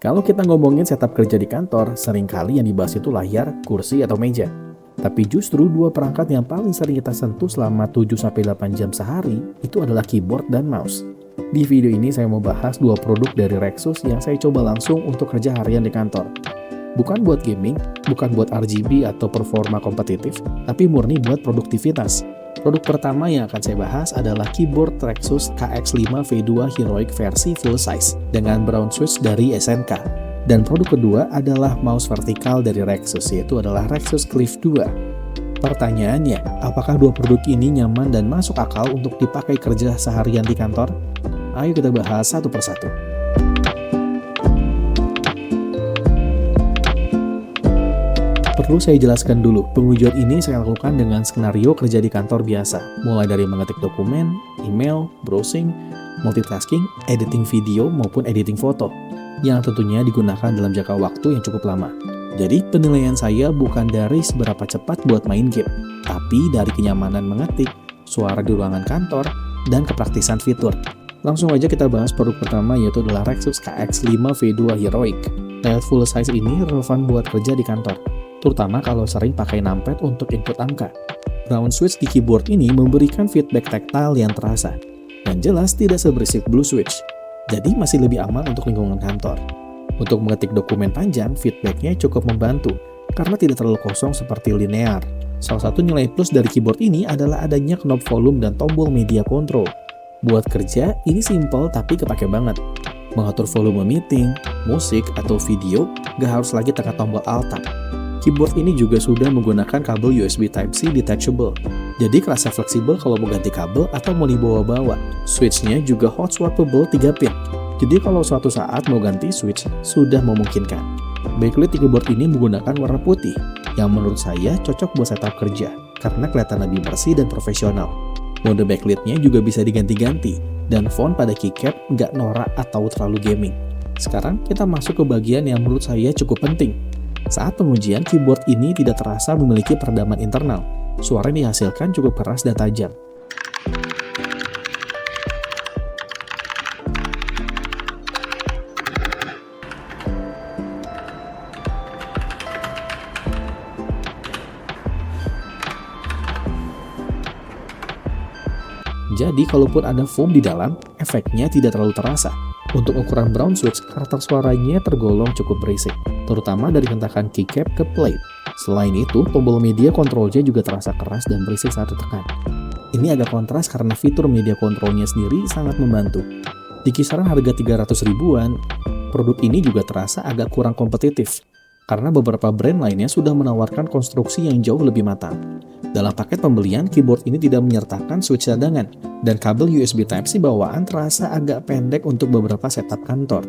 Kalau kita ngomongin setup kerja di kantor, seringkali yang dibahas itu layar, kursi, atau meja. Tapi justru dua perangkat yang paling sering kita sentuh selama 7-8 jam sehari itu adalah keyboard dan mouse. Di video ini saya mau bahas dua produk dari Rexus yang saya coba langsung untuk kerja harian di kantor. Bukan buat gaming, bukan buat RGB atau performa kompetitif, tapi murni buat produktivitas. Produk pertama yang akan saya bahas adalah keyboard Rexus KX5 V2 Heroic versi full size dengan brown switch dari SNK. Dan produk kedua adalah mouse vertikal dari Rexus, yaitu adalah Rexus Clif 2. Pertanyaannya, apakah dua produk ini nyaman dan masuk akal untuk dipakai kerja seharian di kantor? Ayo kita bahas satu persatu. Perlu saya jelaskan dulu, pengujian ini saya lakukan dengan skenario kerja di kantor biasa, mulai dari mengetik dokumen, email, browsing, multitasking, editing video, maupun editing foto, yang tentunya digunakan dalam jangka waktu yang cukup lama. Jadi, penilaian saya bukan dari seberapa cepat buat main game, tapi dari kenyamanan mengetik, suara di ruangan kantor, dan kepraktisan fitur. Langsung aja kita bahas produk pertama, yaitu adalah Rexus KX5 V2 Heroic. Layout full size ini relevan buat kerja di kantor, terutama kalau sering pakai numpad untuk input angka. Brown switch di keyboard ini memberikan feedback tactile yang terasa, dan jelas tidak seberisik blue switch, jadi masih lebih aman untuk lingkungan kantor. Untuk mengetik dokumen panjang, feedbacknya cukup membantu, karena tidak terlalu kosong seperti linear. Salah satu nilai plus dari keyboard ini adalah adanya knob volume dan tombol media control. Buat kerja, ini simple tapi kepake banget. Mengatur volume meeting, musik, atau video, gak harus lagi tekan tombol Alt-Tab. Keyboard ini juga sudah menggunakan kabel USB Type-C detachable, jadi kerasa fleksibel kalau mau ganti kabel atau mau dibawa-bawa. Switch-nya juga hot swappable 3 pin, jadi kalau suatu saat mau ganti switch, sudah memungkinkan. Backlit di keyboard ini menggunakan warna putih, yang menurut saya cocok buat setup kerja, karena kelihatan lebih bersih dan profesional. Mode backlit-nya juga bisa diganti-ganti, dan font pada keycap nggak norak atau terlalu gaming. Sekarang kita masuk ke bagian yang menurut saya cukup penting. Saat pengujian, keyboard ini tidak terasa memiliki peredaman internal. Suara yang dihasilkan cukup keras dan tajam. Jadi, kalaupun ada foam di dalam, efeknya tidak terlalu terasa. Untuk ukuran brown switch, karakter suaranya tergolong cukup berisik, terutama dari hentakan keycap ke plate. Selain itu, tombol media control-nya juga terasa keras dan berisik saat ditekan. Ini agak kontras karena fitur media control-nya sendiri sangat membantu. Di kisaran harga 300 ribuan, produk ini juga terasa agak kurang kompetitif, karena beberapa brand lainnya sudah menawarkan konstruksi yang jauh lebih matang. Dalam paket pembelian, keyboard ini tidak menyertakan switch cadangan, dan kabel USB Type-C bawaan terasa agak pendek untuk beberapa setup kantor.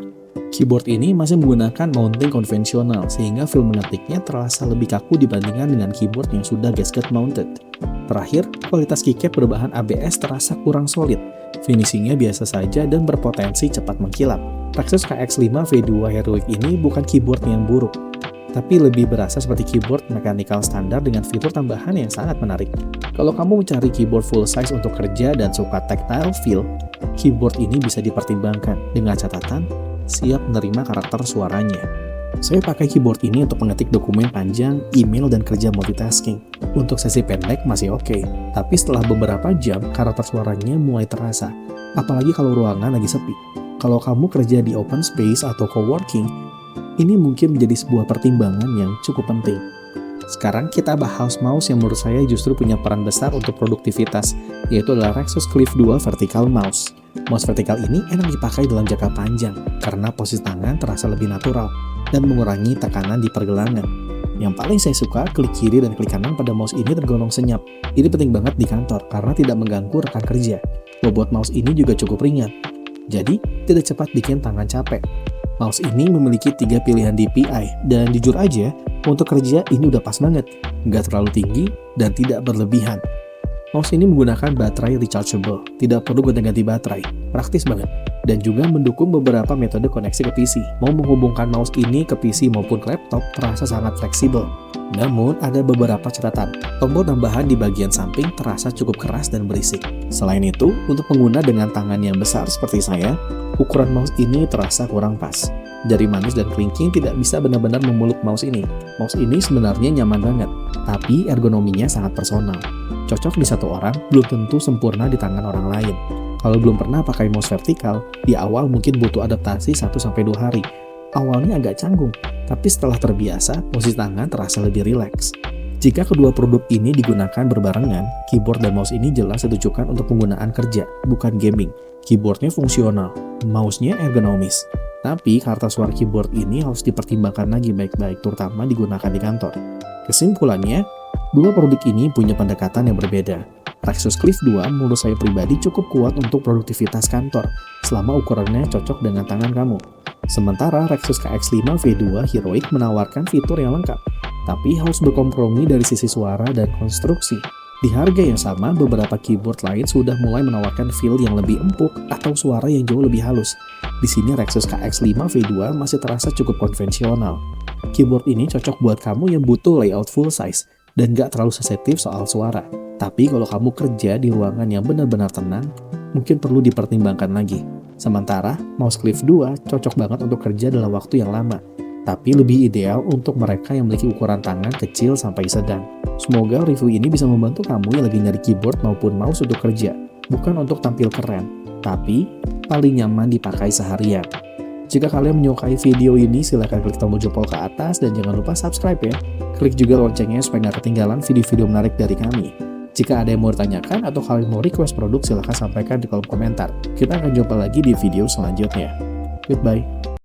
Keyboard ini masih menggunakan mounting konvensional, sehingga feel mengetiknya terasa lebih kaku dibandingkan dengan keyboard yang sudah gasket mounted. Terakhir, kualitas keycap berbahan ABS terasa kurang solid. Finishingnya biasa saja dan berpotensi cepat mengkilap. Rexus KX5 V2 Heroic ini bukan keyboard yang buruk, tapi lebih berasa seperti keyboard mechanical standar dengan fitur tambahan yang sangat menarik. Kalau kamu mencari keyboard full size untuk kerja dan suka tactile feel, keyboard ini bisa dipertimbangkan dengan catatan siap menerima karakter suaranya. Saya pakai keyboard ini untuk mengetik dokumen panjang, email, dan kerja multitasking. Untuk sesi pendek masih oke, tapi setelah beberapa jam, karakter suaranya mulai terasa, apalagi kalau ruangan lagi sepi. Kalau kamu kerja di open space atau coworking, ini mungkin menjadi sebuah pertimbangan yang cukup penting. Sekarang kita bahas mouse yang menurut saya justru punya peran besar untuk produktivitas, yaitu adalah Rexus Clif 2 Vertical Mouse. Mouse vertikal ini enak dipakai dalam jangka panjang, karena posisi tangan terasa lebih natural, dan mengurangi tekanan di pergelangan. Yang paling saya suka, klik kiri dan klik kanan pada mouse ini tergolong senyap. Ini penting banget di kantor, karena tidak mengganggu rekan kerja. Bobot mouse ini juga cukup ringan, jadi tidak cepat bikin tangan capek. Mouse ini memiliki 3 pilihan DPI, dan jujur aja, untuk kerja ini udah pas banget, nggak terlalu tinggi dan tidak berlebihan. Mouse ini menggunakan baterai rechargeable, tidak perlu ganti-ganti baterai, praktis banget. Dan juga mendukung beberapa metode koneksi ke PC. Mau menghubungkan mouse ini ke PC maupun ke laptop terasa sangat fleksibel. Namun, ada beberapa catatan. Tombol tambahan di bagian samping terasa cukup keras dan berisik. Selain itu, untuk pengguna dengan tangan yang besar seperti saya, ukuran mouse ini terasa kurang pas. Jari manis dan kelingking tidak bisa benar-benar memeluk mouse ini. Mouse ini sebenarnya nyaman banget, tapi ergonominya sangat personal. Cocok di satu orang, belum tentu sempurna di tangan orang lain. Kalau belum pernah pakai mouse vertikal, di awal mungkin butuh adaptasi 1-2 hari. Awalnya agak canggung, tapi setelah terbiasa, posisi tangan terasa lebih rileks. Jika kedua produk ini digunakan berbarengan, keyboard dan mouse ini jelas ditujukan untuk penggunaan kerja, bukan gaming. Keyboardnya fungsional, mouse-nya ergonomis. Tapi kartu suara keyboard ini harus dipertimbangkan lagi baik-baik, terutama digunakan di kantor. Kesimpulannya, dua produk ini punya pendekatan yang berbeda. Rexus Clif 2 menurut saya pribadi cukup kuat untuk produktivitas kantor, selama ukurannya cocok dengan tangan kamu. Sementara Rexus KX5 V2 Heroic menawarkan fitur yang lengkap, tapi harus berkompromi dari sisi suara dan konstruksi. Di harga yang sama, beberapa keyboard lain sudah mulai menawarkan feel yang lebih empuk atau suara yang jauh lebih halus. Di sini Rexus KX5 V2 masih terasa cukup konvensional. Keyboard ini cocok buat kamu yang butuh layout full size dan gak terlalu sensitif soal suara. Tapi kalau kamu kerja di ruangan yang benar-benar tenang, mungkin perlu dipertimbangkan lagi. Sementara, mouse Clif 2 cocok banget untuk kerja dalam waktu yang lama, tapi lebih ideal untuk mereka yang memiliki ukuran tangan kecil sampai sedang. Semoga review ini bisa membantu kamu yang lagi nyari keyboard maupun mouse untuk kerja, bukan untuk tampil keren, tapi paling nyaman dipakai seharian. Jika kalian menyukai video ini, silahkan klik tombol jempol ke atas dan jangan lupa subscribe ya. Klik juga loncengnya supaya nggak ketinggalan video-video menarik dari kami. Jika ada yang mau ditanyakan atau kalian mau request produk, silahkan sampaikan di kolom komentar. Kita akan jumpa lagi di video selanjutnya. Goodbye.